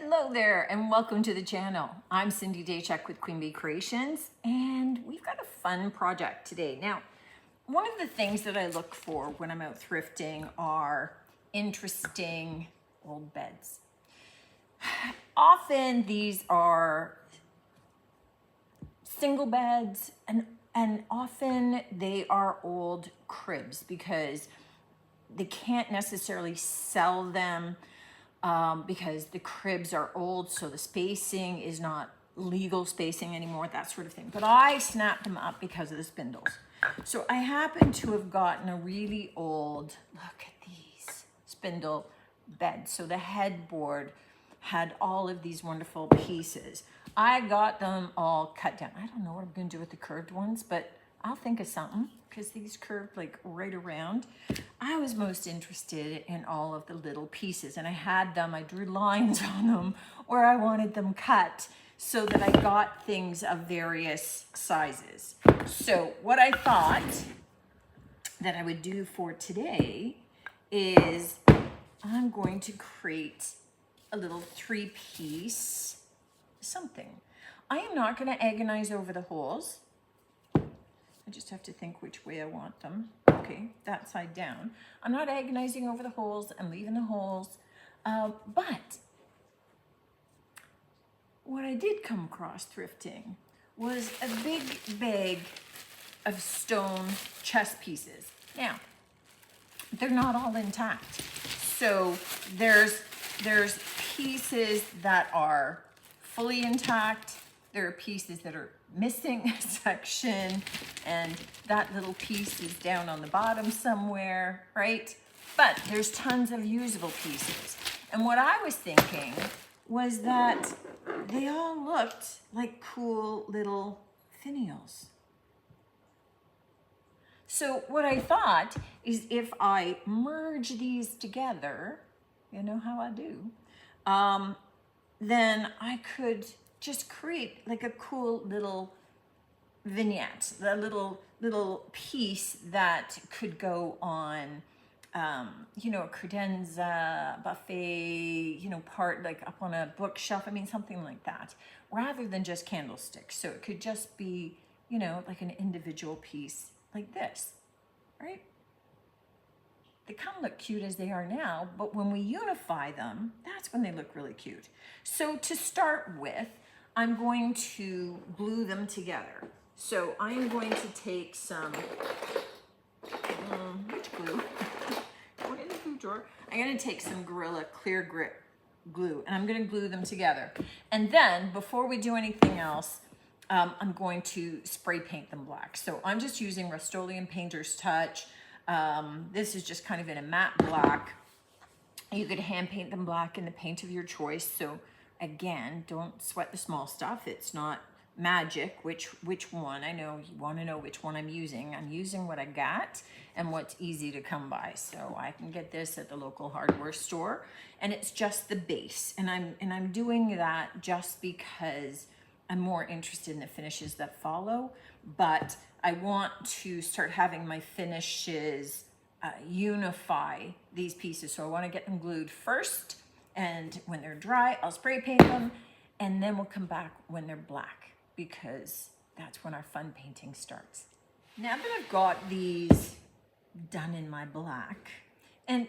Hello there and welcome to the channel. I'm Cindy Daychuk with Queen Bee Creations and we've got a fun project today. Now, one of the things that I look for when I'm out thrifting are interesting old beds. Often these are single beds and often they are old cribs because they can't necessarily sell them because the cribs are old, so the spacing is not legal spacing anymore, that sort of thing. But I snapped them up because of the spindles. So I happen to have gotten a really old, look at these, spindle bed. So the headboard had all of these wonderful pieces. I got them all cut down. I don't know what I'm gonna do with the curved ones, but I'll think of something because these curved like right around. I was most interested in all of the little pieces and I drew lines on them where I wanted them cut so that I got things of various sizes. So what I thought that I would do for today is I'm going to create a little 3-piece something. I am not going to agonize over the holes. I just have to think which way I want them. Okay, that side down. I'm not agonizing over the holes. I'm leaving the holes. But what I did come across thrifting was a big bag of stone chess pieces. Now, they're not all intact. So there's pieces that are fully intact. There are pieces that are missing a section, and that little piece is down on the bottom somewhere, right? But there's tons of usable pieces. And what I was thinking was that they all looked like cool little finials. So what I thought is if I merge these together, you know how I do, then I could just create like a cool little vignette, a little piece that could go on, you know, a credenza, buffet, you know, part like up on a bookshelf. I mean, something like that, rather than just candlesticks. So it could just be, you know, like an individual piece like this, right? They kind of look cute as they are now, but when we unify them, that's when they look really cute. So to start with, I'm going to glue them together. So I'm going to take some, which glue? Go in the glue drawer. I'm going to take some Gorilla Clear Grip glue and I'm going to glue them together. And then before we do anything else, I'm going to spray paint them black. So I'm just using Rust-Oleum Painter's Touch. This is just kind of in a matte black. You could hand paint them black in the paint of your choice. So again, don't sweat the small stuff. It's not magic. Which one? I know you want to know which one I'm using. I'm using what I got and what's easy to come by. So I can get this at the local hardware store, and it's just the base. And I'm doing that just because I'm more interested in the finishes that follow. But I want to start having my finishes unify these pieces. So I want to get them glued first. And when they're dry, I'll spray paint them, and then we'll come back when they're black because that's when our fun painting starts. Now that I've got these done in my black, and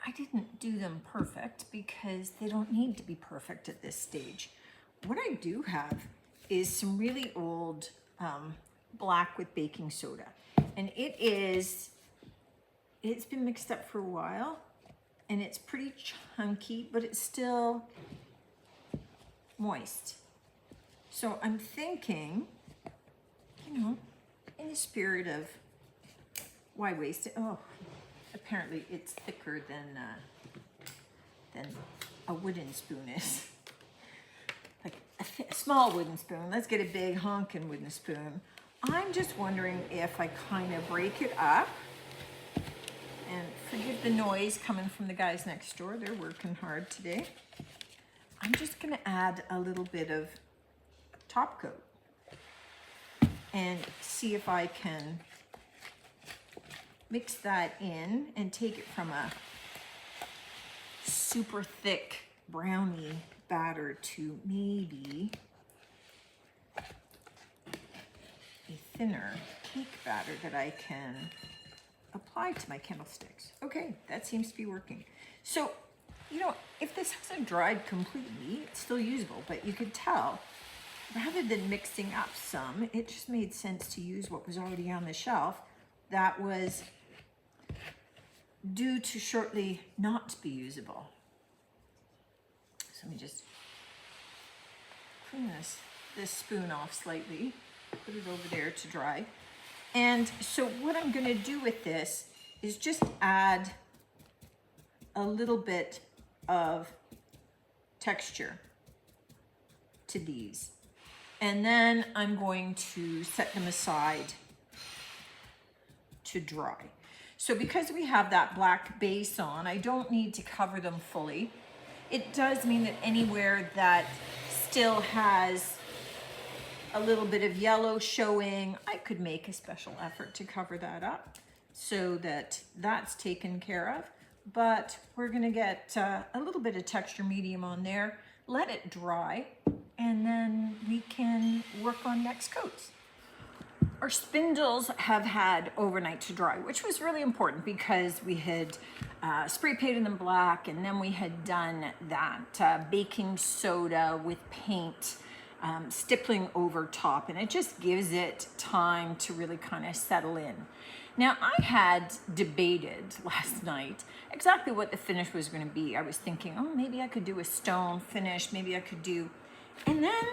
I didn't do them perfect because they don't need to be perfect at this stage. What I do have is some really old black with baking soda, and it's been mixed up for a while. And it's pretty chunky, but it's still moist. So I'm thinking, you know, in the spirit of why waste it? Oh, apparently it's thicker than a wooden spoon is. Like a small wooden spoon. Let's get a big honking wooden spoon. I'm just wondering if I kind of break it up. And forgive the noise coming from the guys next door. They're working hard today. I'm just going to add a little bit of top coat and see if I can mix that in and take it from a super thick brownie batter to maybe a thinner cake batter that I can apply to my candlesticks. Okay, that seems to be working. So, you know, if this hasn't dried completely, it's still usable, but you could tell, rather than mixing up some, it just made sense to use what was already on the shelf that was due to shortly not be usable. So let me just clean this spoon off slightly, put it over there to dry. And so what I'm gonna do with this is just add a little bit of texture to these. And then I'm going to set them aside to dry. So because we have that black base on, I don't need to cover them fully. It does mean that anywhere that still has a little bit of yellow showing, I could make a special effort to cover that up so that that's taken care of. But we're gonna get a little bit of texture medium on there, let it dry, and then we can work on next coats. Our spindles have had overnight to dry, which was really important because we had spray painted them black, and then we had done that baking soda with paint stippling over top, and it just gives it time to really kind of settle in. Now, I had debated last night exactly what the finish was going to be. I was thinking, oh, maybe I could do a stone finish, maybe I could do, and then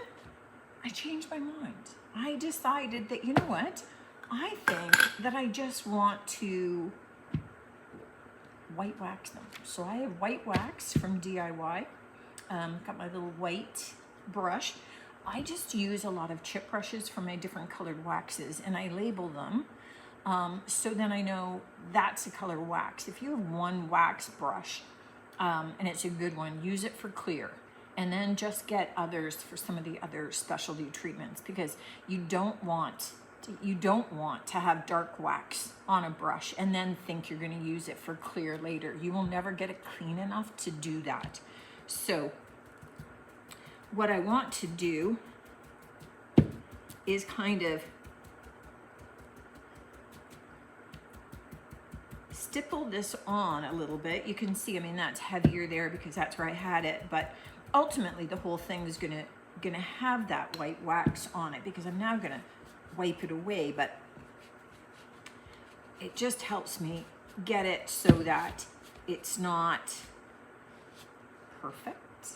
I changed my mind. I decided that, you know what, I think that I just want to white wax them. So I have white wax from DIY, got my little white brush. I just use a lot of chip brushes for my different colored waxes, and I label them so then I know that's a color wax. If you have one wax brush and it's a good one, use it for clear, and then just get others for some of the other specialty treatments, because you don't want to have dark wax on a brush and then think you're going to use it for clear later. You will never get it clean enough to do that. So what I want to do is kind of stipple this on a little bit. You can see, I mean, that's heavier there because that's where I had it, but ultimately the whole thing is gonna have that white wax on it, because I'm now gonna wipe it away, but it just helps me get it so that it's not perfect,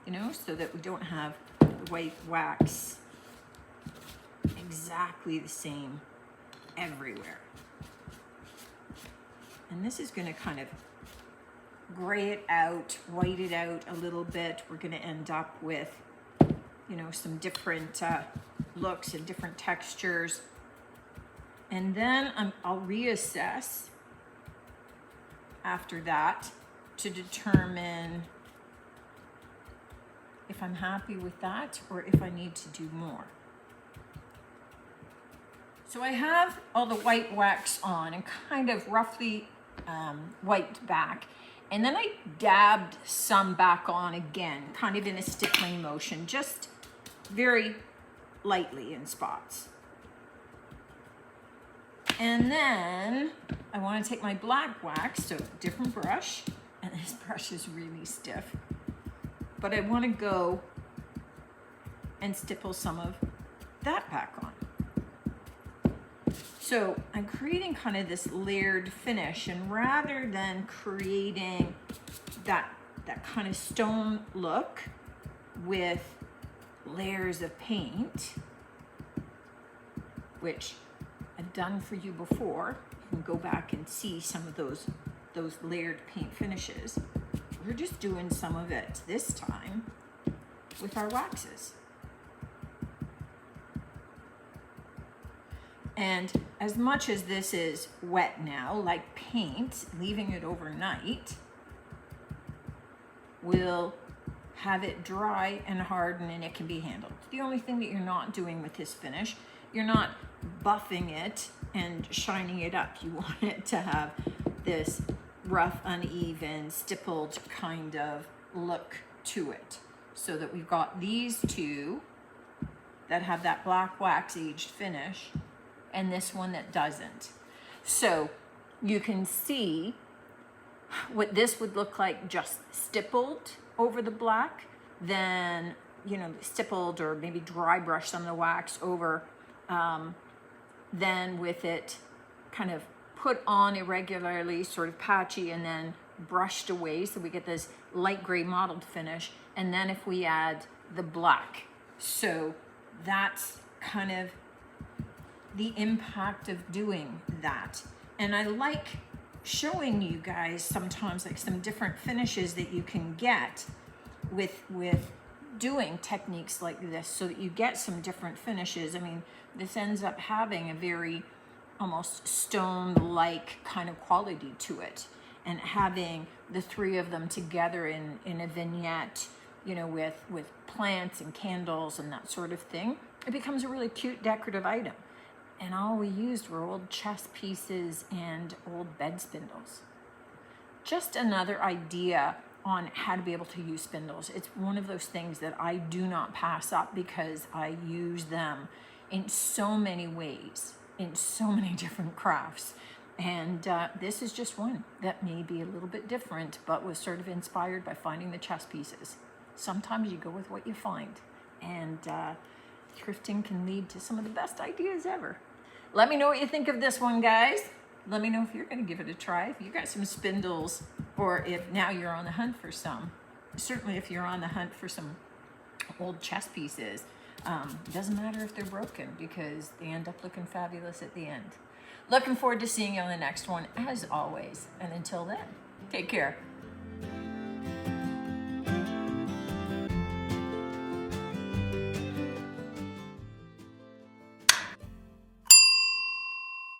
you know, so that we don't have the white wax exactly the same everywhere. And this is gonna kind of gray it out, white it out a little bit. We're gonna end up with, you know, some different looks and different textures. And then I'll reassess after that to determine if I'm happy with that or if I need to do more. So I have all the white wax on and kind of roughly wiped back. And then I dabbed some back on again, kind of in a stippling motion, just very lightly in spots. And then I want to take my black wax, so different brush, and this brush is really stiff, but I want to go and stipple some of that back on. So I'm creating kind of this layered finish, and rather than creating that kind of stone look with layers of paint, which I've done for you before, you can go back and see some of those layered paint finishes. We're just doing some of it this time with our waxes. And as much as this is wet now, like paint, leaving it overnight will have it dry and harden, and it can be handled. The only thing that you're not doing with this finish, you're not buffing it and shining it up. You want it to have this rough, uneven, stippled kind of look to it. so that we've got these two that have that black wax aged finish and this one that doesn't. So you can see what this would look like just stippled over the black, then, you know, stippled or maybe dry brush some of the wax over, then with it kind of put on irregularly, sort of patchy, and then brushed away so we get this light gray mottled finish. And then if we add the black, so that's kind of the impact of doing that. And I like showing you guys sometimes like some different finishes that you can get with doing techniques like this, so that you get some different finishes. I mean, this ends up having a very almost stone-like kind of quality to it, and having the three of them together in a vignette, you know, with plants and candles and that sort of thing, it becomes a really cute decorative item. And all we used were old chess pieces and old bed spindles. Just another idea on how to be able to use spindles. It's one of those things that I do not pass up because I use them in so many ways, in so many different crafts. And this is just one that may be a little bit different, but was sort of inspired by finding the chess pieces. Sometimes you go with what you find, and thrifting can lead to some of the best ideas ever. Let me know what you think of this one, guys. Let me know if you're going to give it a try, if you got some spindles, or if now you're on the hunt for some. Certainly if you're on the hunt for some old chess pieces, it doesn't matter if they're broken, because they end up looking fabulous at the end. Looking forward to seeing you on the next one, as always. And until then, take care.